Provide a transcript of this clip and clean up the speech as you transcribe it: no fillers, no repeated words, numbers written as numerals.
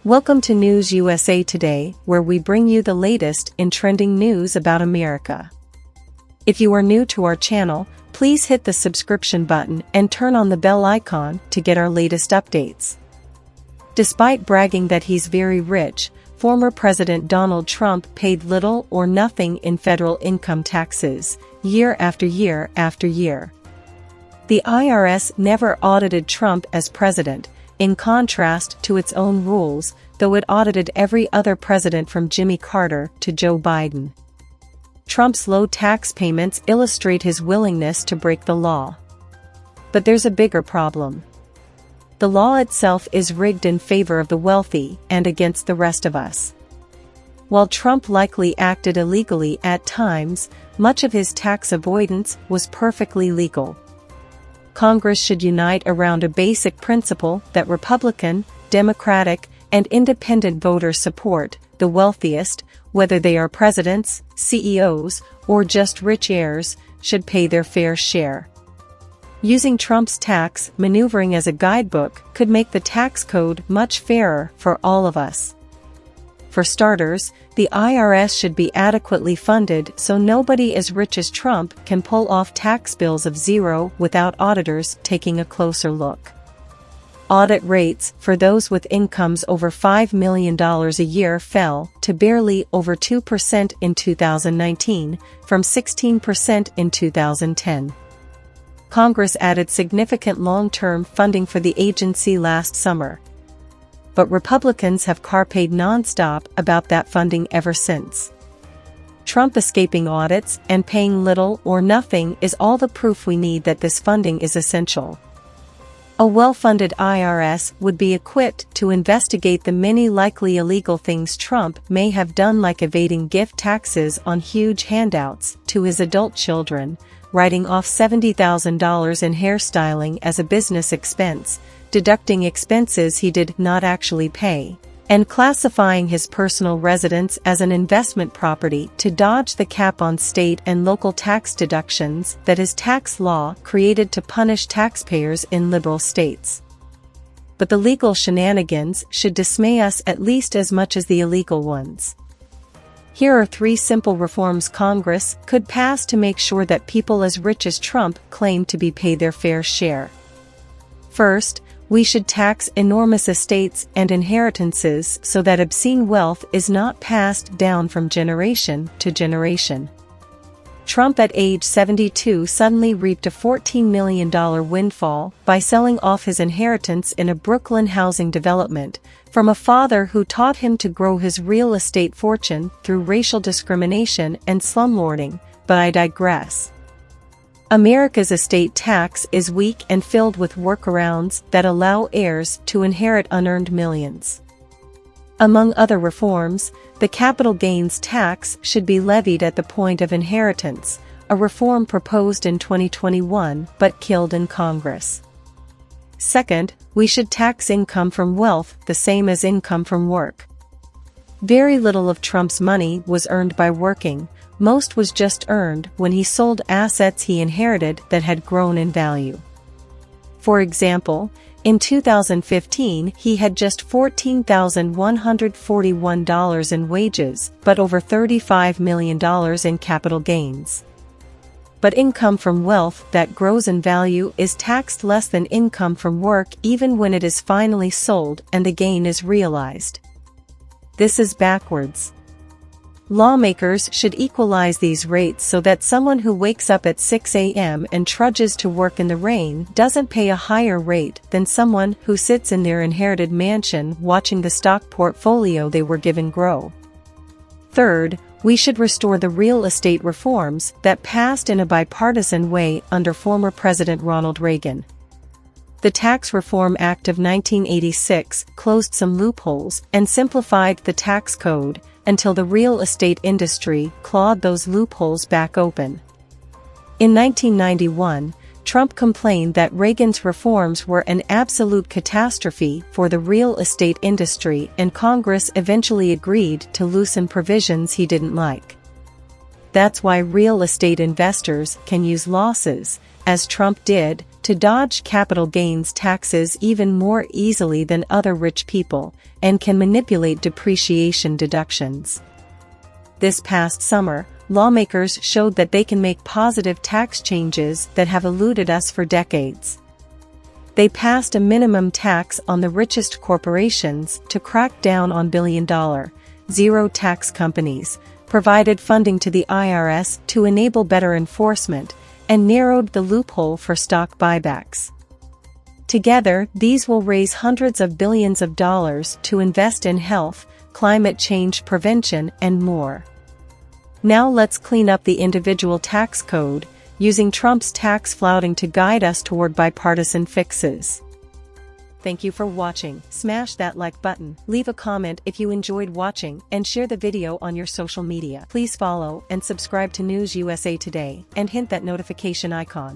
Welcome to News USA Today, where we bring you the latest in trending news about America. If you are new to our channel, please hit the subscription button and turn on the bell icon to get our latest updates. Despite bragging that he's very rich, former President Donald Trump paid little or nothing in federal income taxes, year after year after year. The IRS never audited Trump as president, in contrast to its own rules, though it audited every other president from Jimmy Carter to Joe Biden. Trump's low tax payments illustrate his willingness to break the law. But there's a bigger problem. The law itself is rigged in favor of the wealthy and against the rest of us. While Trump likely acted illegally at times, much of his tax avoidance was perfectly legal. Congress should unite around a basic principle that Republican, Democratic, and independent voters support: the wealthiest, whether they are presidents, CEOs, or just rich heirs, should pay their fair share. Using Trump's tax maneuvering as a guidebook could make the tax code much fairer for all of us. For starters, the IRS should be adequately funded so nobody as rich as Trump can pull off tax bills of zero without auditors taking a closer look. Audit rates for those with incomes over $5 million a year fell to barely over 2% in 2019, from 16% in 2010. Congress added significant long-term funding for the agency last summer. But Republicans have carped nonstop about that funding ever since. Trump escaping audits and paying little or nothing is all the proof we need that this funding is essential. A well-funded IRS would be equipped to investigate the many likely illegal things Trump may have done, like evading gift taxes on huge handouts to his adult children, writing off $70,000 in hairstyling as a business expense, deducting expenses he did not actually pay, and classifying his personal residence as an investment property to dodge the cap on state and local tax deductions that his tax law created to punish taxpayers in liberal states. But the legal shenanigans should dismay us at least as much as the illegal ones. Here are 3 simple reforms Congress could pass to make sure that people as rich as Trump claim to be paid their fair share. First, we should tax enormous estates and inheritances so that obscene wealth is not passed down from generation to generation. Trump at age 72 suddenly reaped a $14 million windfall by selling off his inheritance in a Brooklyn housing development from a father who taught him to grow his real estate fortune through racial discrimination and slumlording, but I digress. America's estate tax is weak and filled with workarounds that allow heirs to inherit unearned millions. Among other reforms, the capital gains tax should be levied at the point of inheritance, a reform proposed in 2021 but killed in Congress. Second, we should tax income from wealth the same as income from work. Very little of Trump's money was earned by working. Most was just earned when he sold assets he inherited that had grown in value. For example, in 2015 he had just $14,141 in wages but over $35 million in capital gains. But income from wealth that grows in value is taxed less than income from work even when it is finally sold and the gain is realized. This is backwards. Lawmakers should equalize these rates so that someone who wakes up at 6 a.m. and trudges to work in the rain doesn't pay a higher rate than someone who sits in their inherited mansion watching the stock portfolio they were given grow. Third, we should restore the real estate reforms that passed in a bipartisan way under former President Ronald Reagan. The Tax Reform Act of 1986 closed some loopholes and simplified the tax code until the real estate industry clawed those loopholes back open. In 1991, Trump complained that Reagan's reforms were an absolute catastrophe for the real estate industry, and Congress eventually agreed to loosen provisions he didn't like. That's why real estate investors can use losses, as Trump did, to dodge capital gains taxes even more easily than other rich people, and can manipulate depreciation deductions. This past summer, lawmakers showed that they can make positive tax changes that have eluded us for decades. They passed a minimum tax on the richest corporations to crack down on billion-dollar, zero-tax companies, provided funding to the IRS to enable better enforcement, and narrowed the loophole for stock buybacks. Together, these will raise hundreds of billions of dollars to invest in health, climate change prevention, and more. Now let's clean up the individual tax code, using Trump's tax flouting to guide us toward bipartisan fixes. Thank you for watching. Smash that like button, leave a comment if you enjoyed watching, and share the video on your social media. Please follow and subscribe to News USA Today, and hit that notification icon.